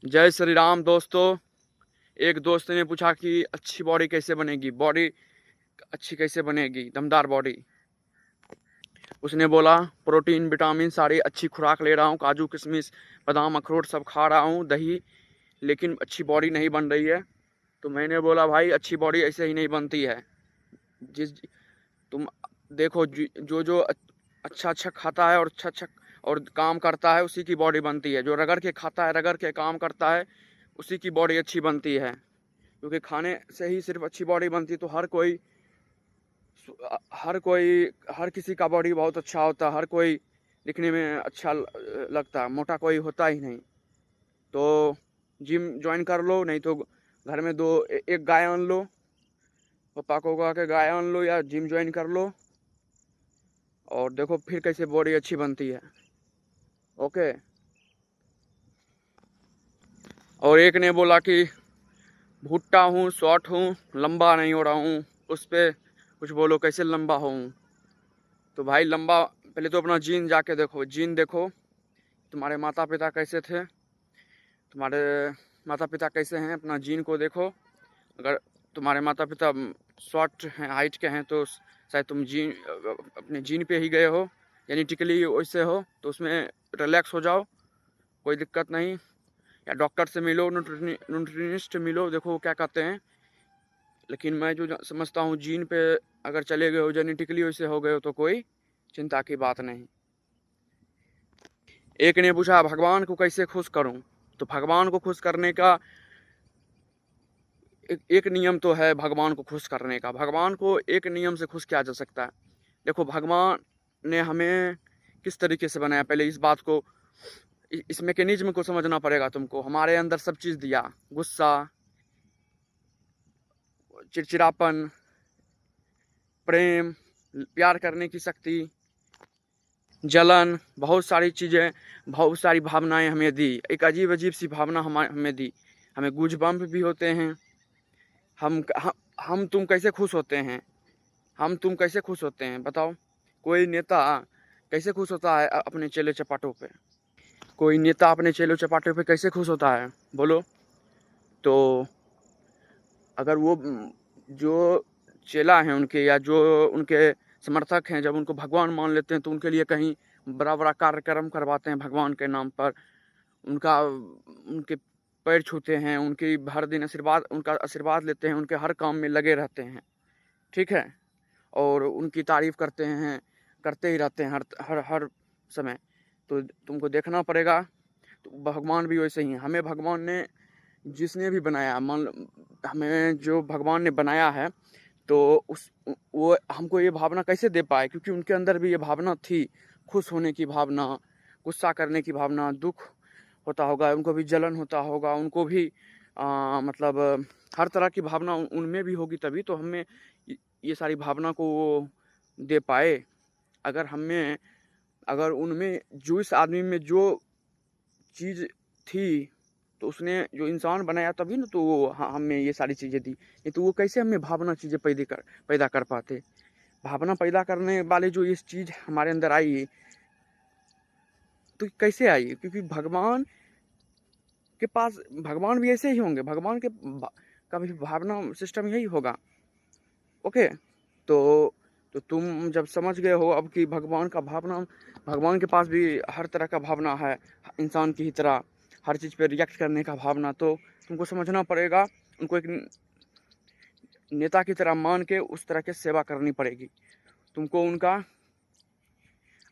जय श्री राम दोस्तों। एक दोस्त ने पूछा कि अच्छी बॉडी कैसे बनेगी, बॉडी अच्छी कैसे बनेगी, दमदार बॉडी। उसने बोला प्रोटीन विटामिन सारी अच्छी खुराक ले रहा हूँ, काजू किशमिश बादाम अखरोट सब खा रहा हूँ, दही, लेकिन अच्छी बॉडी नहीं बन रही है। तो मैंने बोला भाई अच्छी बॉडी ऐसे ही नहीं बनती है। जिस तुम देखो जो जो अच्छा अच्छा खाता है और अच्छा अच्छा और काम करता है उसी की बॉडी बनती है। जो रगड़ के खाता है, रगड़ के काम करता है, उसी की बॉडी अच्छी बनती है। क्योंकि खाने से ही सिर्फ अच्छी बॉडी बनती है। तो हर किसी का बॉडी बहुत अच्छा होता है, हर कोई दिखने में अच्छा लगता है, मोटा कोई होता ही नहीं। तो जिम ज्वाइन कर लो, नहीं तो घर में एक गाय आन लो, पापा को कहा के गाय आन लो या जिम ज्वाइन कर लो और देखो फिर कैसे बॉडी अच्छी बनती है। ओके। और एक ने बोला कि भुट्टा हूँ, शॉर्ट हूँ, लंबा नहीं हो रहा हूँ, उस पर कुछ बोलो कैसे लंबा हूँ। तो भाई लंबा पहले तो अपना जीन जाके देखो, जीन देखो तुम्हारे माता पिता कैसे थे, तुम्हारे माता पिता कैसे हैं, अपना जीन को देखो। अगर तुम्हारे माता पिता शॉर्ट हैं, हाइट के हैं, तो शायद तुम अपने जीन पे ही गए हो, जेनेटिकली वैसे हो, तो उसमें रिलैक्स हो जाओ, कोई दिक्कत नहीं। या डॉक्टर से मिलो, न्यूट्रिनिस्ट मिलो, देखो वो क्या कहते हैं। लेकिन मैं जो समझता हूँ, जीन पे अगर चले गए हो, जेनेटिकली वैसे हो गए हो, तो कोई चिंता की बात नहीं। एक ने पूछा भगवान को कैसे खुश करूं। तो भगवान को खुश करने का एक नियम तो है। भगवान को खुश करने का, भगवान को एक नियम से खुश किया जा सकता है। देखो भगवान ने हमें किस तरीके से बनाया, पहले इस बात को, इस मैकेनिज्म को समझना पड़ेगा तुमको। हमारे अंदर सब चीज़ दिया, गुस्सा, चिड़चिड़ापन, प्रेम, प्यार करने की शक्ति, जलन, बहुत सारी चीज़ें, बहुत सारी भावनाएं हमें दी। एक अजीब अजीब सी भावना हमें दी। हमें गूज बम्प भी होते हैं। हम तुम कैसे खुश होते हैं, हम तुम कैसे खुश होते हैं बताओ। कोई नेता कैसे खुश होता है अपने चेले चपाटों पे? कोई नेता अपने चेले चपाटों पे कैसे खुश होता है बोलो? तो अगर वो जो चेला हैं उनके, या जो उनके समर्थक हैं, जब उनको भगवान मान लेते हैं, तो उनके लिए कहीं बड़ा बड़ा कार्यक्रम करवाते हैं भगवान के नाम पर, उनके पैर छूते हैं, उनकी हर दिन उनका आशीर्वाद लेते हैं, उनके हर काम में लगे रहते हैं, ठीक है, और उनकी तारीफ करते हैं, करते ही रहते हैं हर हर हर समय। तो तुमको देखना पड़ेगा। तो भगवान भी वैसे ही हैं। हमें भगवान ने, जिसने भी बनाया, हमें जो भगवान ने बनाया है, तो वो हमको ये भावना कैसे दे पाए? क्योंकि उनके अंदर भी ये भावना थी, खुश होने की भावना, गुस्सा करने की भावना, दुख होता होगा उनको भी, जलन होता होगा उनको भी, मतलब हर तरह की भावना उनमें भी होगी, तभी तो हमें ये सारी भावना को वो दे पाए। अगर हमें, अगर उनमें, जो इस आदमी में जो चीज़ थी, तो उसने जो इंसान बनाया तभी ना, तो वो हमें ये सारी चीज़ें दी। नहीं तो वो कैसे हमें भावना चीज़ें पैदा कर पाते? भावना पैदा करने वाले जो इस चीज़ हमारे अंदर आई, तो कैसे आई? क्योंकि भगवान के पास, भगवान भी ऐसे ही होंगे, भगवान का भी भावना सिस्टम यही होगा। ओके। तो तुम जब समझ गए हो अब कि भगवान का भावना, भगवान के पास भी हर तरह का भावना है, इंसान की ही तरह हर चीज़ पे रिएक्ट करने का भावना, तो तुमको समझना पड़ेगा, उनको एक नेता की तरह मान के उस तरह की सेवा करनी पड़ेगी तुमको उनका।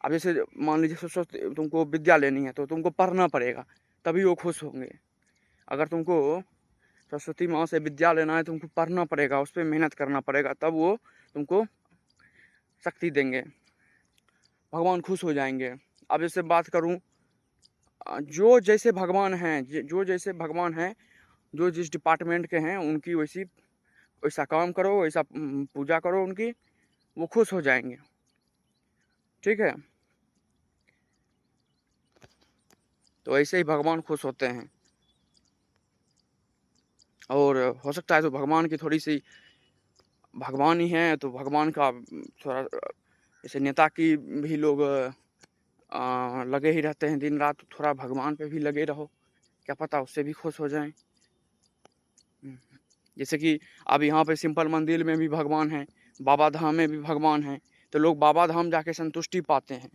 अब जैसे मान लीजिए तुमको विद्या लेनी है, तो तुमको पढ़ना पड़ेगा, तभी वो खुश होंगे। अगर तुमको सरस्वती माँ से विद्या लेना है, तुमको पढ़ना पड़ेगा, उस पर मेहनत करना पड़ेगा, तब वो तुमको शक्ति देंगे, भगवान खुश हो जाएंगे। अब जैसे बात करूं, जो जैसे भगवान हैं, जो जैसे भगवान हैं, जो जिस डिपार्टमेंट के हैं, उनकी वैसा काम करो, वैसा पूजा करो उनकी, वो खुश हो जाएंगे, ठीक है। तो ऐसे ही भगवान खुश होते हैं। और हो सकता है तो भगवान की थोड़ी सी, भगवान ही हैं तो भगवान का थोड़ा, जैसे नेता की भी लोग लगे ही रहते हैं दिन रात, थोड़ा भगवान पे भी लगे रहो, क्या पता उससे भी खुश हो जाएं। जैसे कि अब यहाँ पे सिंपल मंदिर में भी भगवान हैं, बाबा धाम में भी भगवान हैं, तो लोग बाबा धाम जाके संतुष्टि पाते हैं।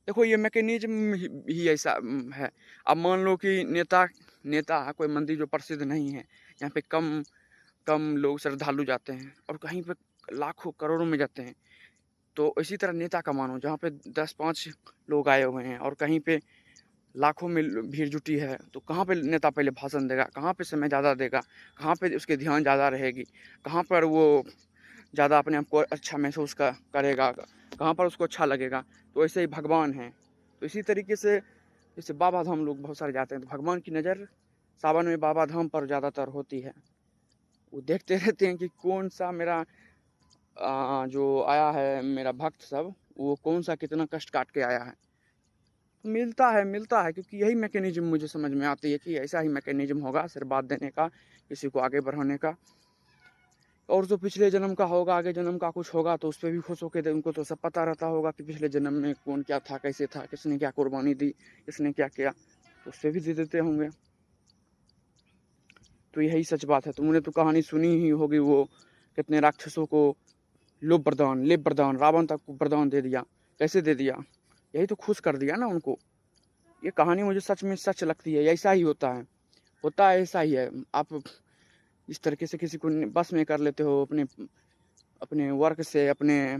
देखो ये मैकेनिज्म ही ऐसा है। अब मान लो कि नेता नेता कोई मंदिर जो प्रसिद्ध नहीं है, यहाँ पे कम कम लोग श्रद्धालु जाते हैं और कहीं पे लाखों करोड़ों में जाते हैं। तो इसी तरह नेता का मानो, जहाँ पे 10-5 लोग आए हुए हैं और कहीं पे लाखों में भीड़ जुटी है, तो कहाँ पे नेता पहले भाषण देगा, कहाँ पे समय ज़्यादा देगा, कहाँ पे उसके ध्यान ज़्यादा रहेगी, कहाँ पर वो ज़्यादा अपने आप को अच्छा महसूस करेगा, कहाँ पर उसको अच्छा लगेगा। तो ऐसे ही भगवान हैं। तो इसी तरीके से जैसे बाबा धाम लोग बहुत सारे जाते हैं, तो भगवान की नज़र सावन में बाबा धाम पर ज़्यादातर होती है। वो देखते रहते हैं कि कौन सा मेरा जो आया है मेरा भक्त सब, वो कौन सा कितना कष्ट काट के आया है। तो मिलता है, क्योंकि यही मैकेनिज्म मुझे समझ में आती है कि ऐसा ही मैकेनिज्म होगा आशीर्वाद देने का, किसी को आगे बढ़ाने का। और जो पिछले जन्म का होगा, आगे जन्म का कुछ होगा, तो उस पर भी खुश होकर उनको तो सब पता रहता होगा कि पिछले जन्म में कौन क्या था, कैसे था, किसने क्या कुर्बानी दी, किसने क्या किया, तो उस पर भी दे देते होंगे। तो यही सच बात है। तुमने तो कहानी सुनी ही होगी, वो कितने राक्षसों को लेप वरदान रावण तक को वरदान दे दिया। कैसे दे दिया? यही तो खुश कर दिया ना उनको। ये कहानी मुझे सच में सच लगती है। ऐसा ही होता है ऐसा ही है। आप इस तरीके से किसी को बस में कर लेते हो, अपने अपने वर्क से, अपने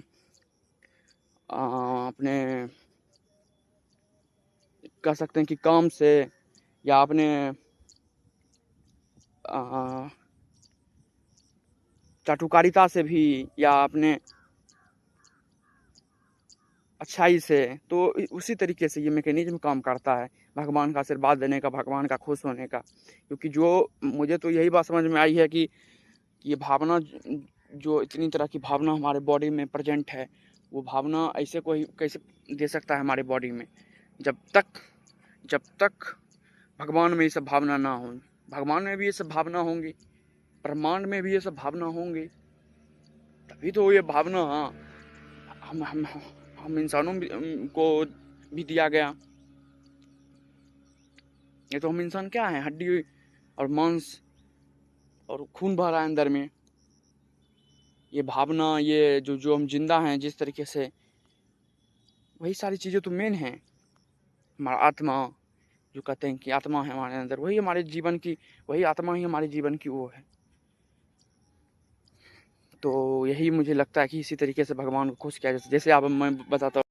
कह सकते हैं कि काम से, या अपने चाटुकारिता से भी, या अपने अच्छाई से। तो उसी तरीके से ये मैकेनिज्म काम करता है, भगवान का आशीर्वाद देने का, भगवान का खुश होने का। क्योंकि जो मुझे तो यही बात समझ में आई है कि ये भावना, जो इतनी तरह की भावना हमारे बॉडी में प्रेजेंट है, वो भावना ऐसे कोई कैसे दे सकता है हमारे बॉडी में, जब तक भगवान में ये सब भावना ना हो। भगवान में भी ये सब भावना होंगी, ब्रह्मांड में भी ये सब भावना होंगी, तभी तो ये भावना हम इंसानों को भी दिया गया। ये तो हम इंसान क्या है, हड्डी और मांस और खून बह रहा है अंदर में। ये भावना, ये जो हम जिंदा हैं जिस तरीके से, वही सारी चीज़ें तो मेन हैं। हमारा आत्मा, जो कहते हैं कि आत्मा है हमारे अंदर, वही हमारे जीवन की, वही आत्मा ही हमारे जीवन की वो है। तो यही मुझे लगता है कि इसी तरीके से भगवान को खुश किया जैसे आप, मैं बताता हूँ।